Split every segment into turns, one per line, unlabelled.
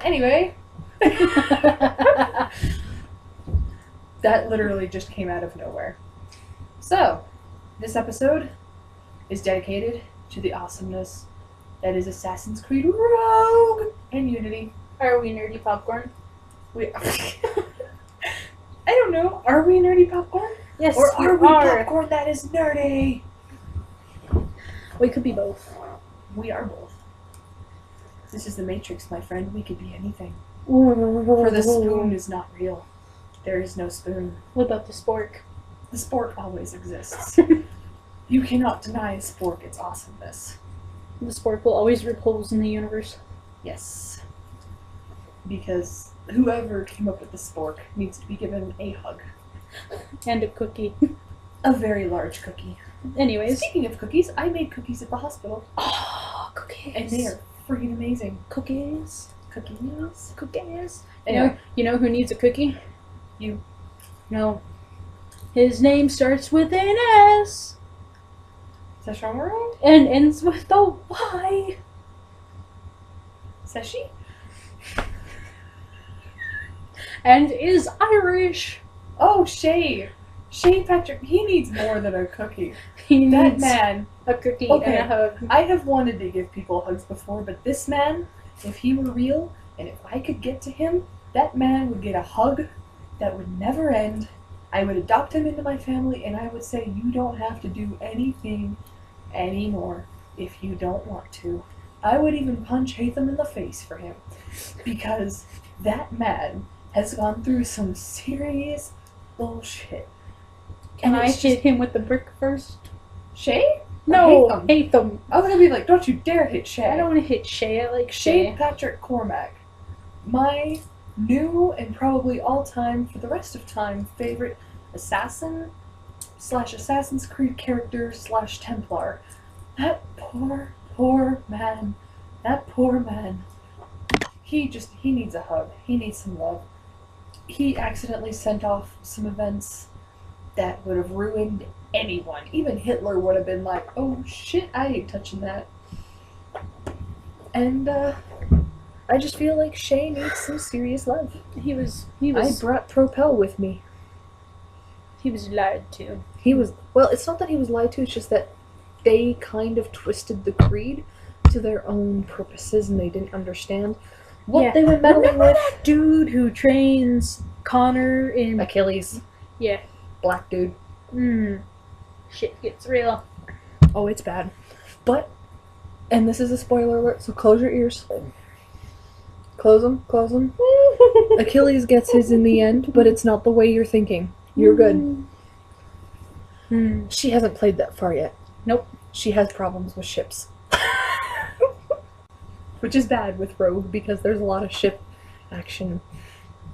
Anyway. That literally just came out of nowhere. So, this episode is dedicated to the awesomeness that is Assassin's Creed Rogue and Unity.
Are we nerdy popcorn?
I don't know. Are we nerdy popcorn?
Yes,
or are we popcorn that is nerdy?
We could be both.
We are both. This is the Matrix, my friend. We could be anything. For the spoon is not real. There is no spoon.
What about the spork?
The spork always exists. You cannot deny a spork its awesomeness.
The spork will always rip holes in the universe.
Yes. Because whoever came up with the spork needs to be given a hug.
And a cookie.
A very large cookie.
Anyways.
Speaking of cookies, I made cookies at the hospital.
Oh, cookies.
And they are freaking amazing.
Cookies.
Cookies.
Cookies.
Anyway.
You know who needs a cookie?
You.
No. His name starts with an S.
Sashamaru?
And ends with a Y.
Sashi?
And is Irish.
Oh, Shay. Shay Patrick, he needs more than a cookie.
He needs
That man.
a cookie
Okay.
and a hug.
I have wanted to give people hugs before, but this man, if he were real, and if I could get to him, that man would get a hug that would never end. I would adopt him into my family, and I would say, you don't have to do anything anymore if you don't want to. I would even punch Hatham in the face for him, because that man has gone through some serious bullshit.
Can
And
I
it's
hit him with the brick first?
Shay?
No,
Hatham?
Hatham.
I was gonna be like, don't you dare hit Shay.
I don't want to hit Shay. I like
Shay
Shay.
Patrick Cormac, my new and probably all-time, for the rest of time, favorite assassin / Assassin's Creed character / Templar. That poor man. That poor man. He needs a hug. He needs some love. He accidentally sent off some events that would have ruined anyone. Even Hitler would have been like, oh shit, I ain't touching that. And, I just feel like Shay needs some serious love.
He was
I brought Propel with me.
He was lied to.
Well, it's not that he was lied to, it's just that they kind of twisted the creed to their own purposes and they didn't understand what they were meddling
Remember
with.
that dude who trains Connor in...
Achilles.
Yeah.
Black dude.
Shit gets real.
Oh, it's bad. But, and this is a spoiler alert, so close your ears. Close them, close them. Achilles gets his in the end, but it's not the way you're thinking. You're good. She hasn't played that far yet.
Nope.
She has problems with ships. Which is bad with Rogue, because there's a lot of ship action,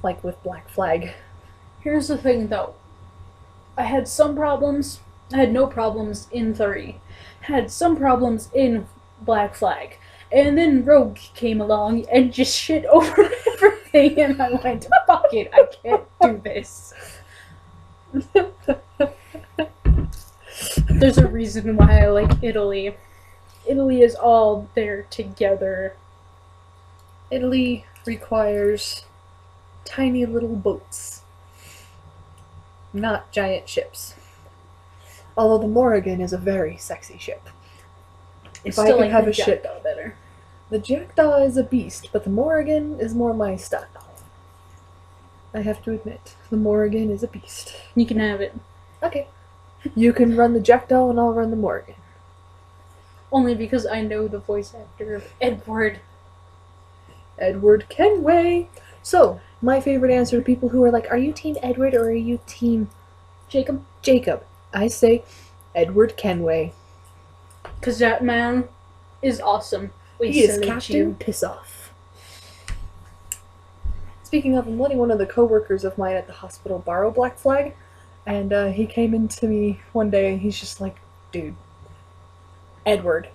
like with Black Flag.
Here's the thing, though. I had some problems. I had no problems in 3. Had some problems in Black Flag. And then Rogue came along and just shit over everything, and I went, fuck it, I can't do this. There's a reason why I like Italy. Italy is all there together.
Italy requires tiny little boats, not giant ships. Although the Morrigan is a very sexy ship. If I could have a ship,
better.
The Jackdaw is a beast, but the Morrigan is more my style. I have to admit, the Morrigan is a beast.
You can have it.
Okay. You can run the Jackdaw and I'll run the Morrigan.
Only because I know the voice actor of Edward.
Edward Kenway. So, my favorite answer to people who are like, are you Team Edward or are you Team
Jacob?
Jacob? I say Edward Kenway.
Because that man is awesome.
He is Captain Piss-Off. Speaking of, I'm letting one of the co-workers of mine at the hospital borrow Black Flag, and he came into me one day and he's just like, dude, Edward,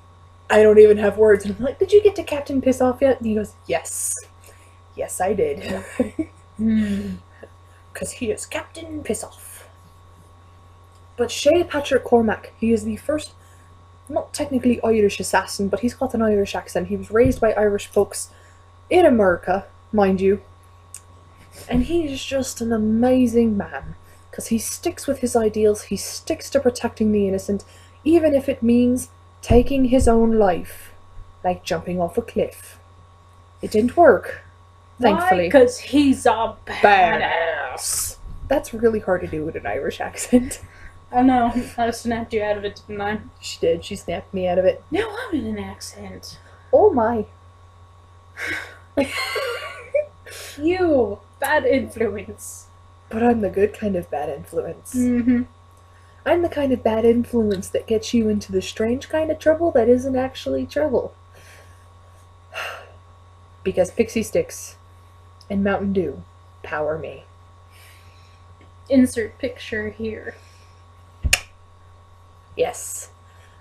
I don't even have words. And I'm like, did you get to Captain Piss-Off yet? And he goes, yes. Yes, I did. Because he is Captain Piss-Off. But Shay Patrick Cormac, he is the first not technically Irish assassin, but he's got an Irish accent. He was raised by Irish folks in America, mind you. And he's just an amazing man. Because he sticks with his ideals, he sticks to protecting the innocent, even if it means taking his own life. Like jumping off a cliff. It didn't work. Thankfully.
Because he's a badass.
That's really hard to do with an Irish accent.
I know. I snapped you out of it, didn't I?
She did. She snapped me out of it.
Now I'm in an accent.
Oh my.
You. Bad influence.
But I'm the good kind of bad influence.
Mm-hmm.
I'm the kind of bad influence that gets you into the strange kind of trouble that isn't actually trouble. Because Pixie Sticks and Mountain Dew power me.
Insert picture here.
Yes.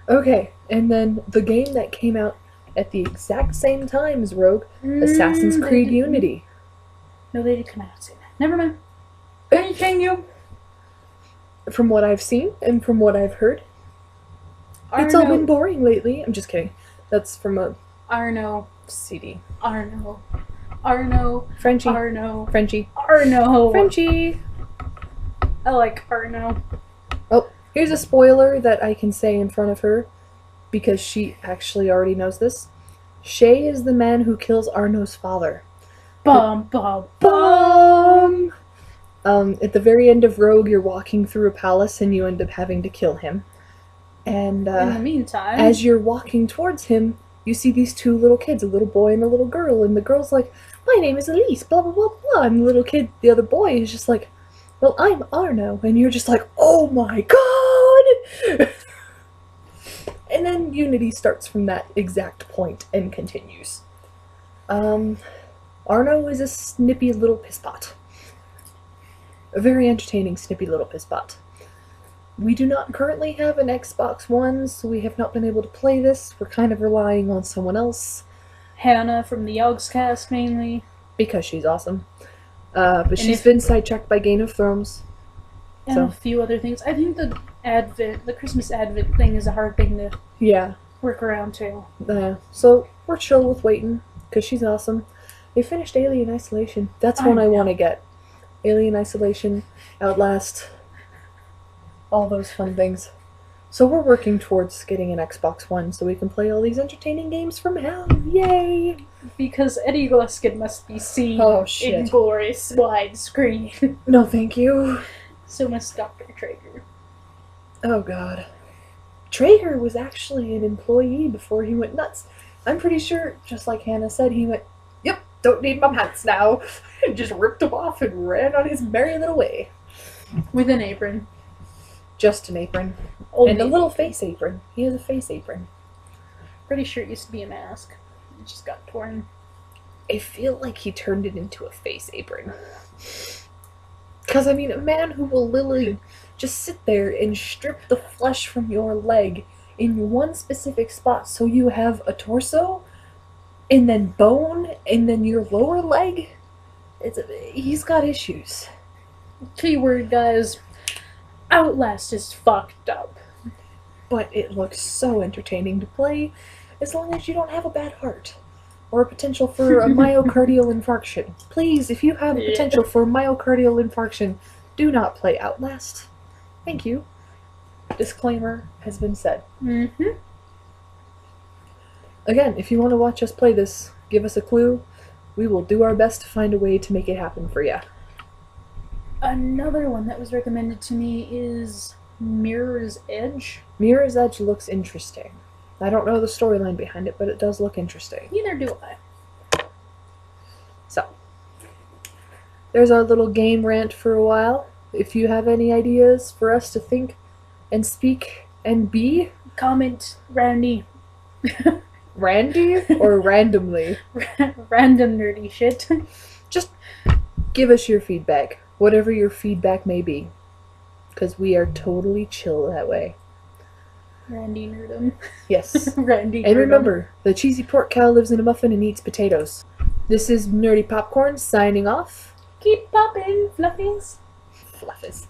Okay, and then the game that came out at the exact same time as Rogue, Assassin's Creed Unity.
No, they did come out soon. Never mind. Continue.
From what I've seen and from what I've heard, it's all been boring lately. I'm just kidding. That's from a
Arno.
CD.
Arno.
Frenchie.
Arno.
Frenchie.
Arno.
Frenchie.
I like Arno.
Oh, here's a spoiler that I can say in front of her, because she actually already knows this. Shay is the man who kills Arno's father.
Bum, bum, bum!
At the very end of Rogue, you're walking through a palace and you end up having to kill him. And
in the meantime,
as you're walking towards him, you see these two little kids, a little boy and a little girl, and the girl's like, "My name is Elise, blah blah blah blah," and the little kid, the other boy, is just like, "Well, I'm Arno," and you're just like, "Oh my god!" And then Unity starts from that exact point and continues. Arno is a snippy little pisspot. A very entertaining snippy little pisspot. We do not currently have an Xbox One, so we have not been able to play this. We're kind of relying on someone else.
Hannah from the YOGSCAST mainly.
Because she's awesome. But she's been sidetracked by Game of Thrones.
And a few other things. I think the Christmas Advent thing is a hard thing to work around too.
So we're chill with waiting, because she's awesome. They finished Alien Isolation. That's one I want to get. Alien Isolation, Outlast, all those fun things. So we're working towards getting an Xbox One so we can play all these entertaining games from hell. Yay!
Because Eddie Gluskin must be seen in glorious widescreen.
No, thank you.
So must Dr. Traeger.
Oh god. Traeger was actually an employee before he went nuts. I'm pretty sure, just like Hannah said, he went, "Yep, don't need my pants now," and just ripped them off and ran on his merry little way.
With an apron.
Just an apron. And a little face apron. He has a face apron.
Pretty sure it used to be a mask. It just got torn.
I feel like he turned it into a face apron. Because, I mean, a man who will literally just sit there and strip the flesh from your leg in one specific spot so you have a torso, and then bone, and then your lower leg. He's got issues.
Keyword, guys. Outlast is fucked up.
But it looks so entertaining to play, as long as you don't have a bad heart. Or a potential for a myocardial infarction. Please, if you have a potential for myocardial infarction, do not play Outlast. Thank you. Disclaimer has been said.
Mm-hmm.
Again, if you want to watch us play this, give us a clue. We will do our best to find a way to make it happen for you.
Another one that was recommended to me is Mirror's Edge.
Mirror's Edge looks interesting. I don't know the storyline behind it, but it does look interesting.
Neither do I.
So, there's our little game rant for a while. If you have any ideas for us to think and speak and be,
comment Randy.
Randy or randomly?
Random nerdy shit.
Just give us your feedback, whatever your feedback may be, because we are totally chill that way.
Randy Nerdum.
Yes.
Randy
And
Nerdum.
remember, the cheesy pork cow lives in a muffin and eats potatoes. This is Nerdy Popcorn signing off.
Keep popping, fluffies.
Fluffies.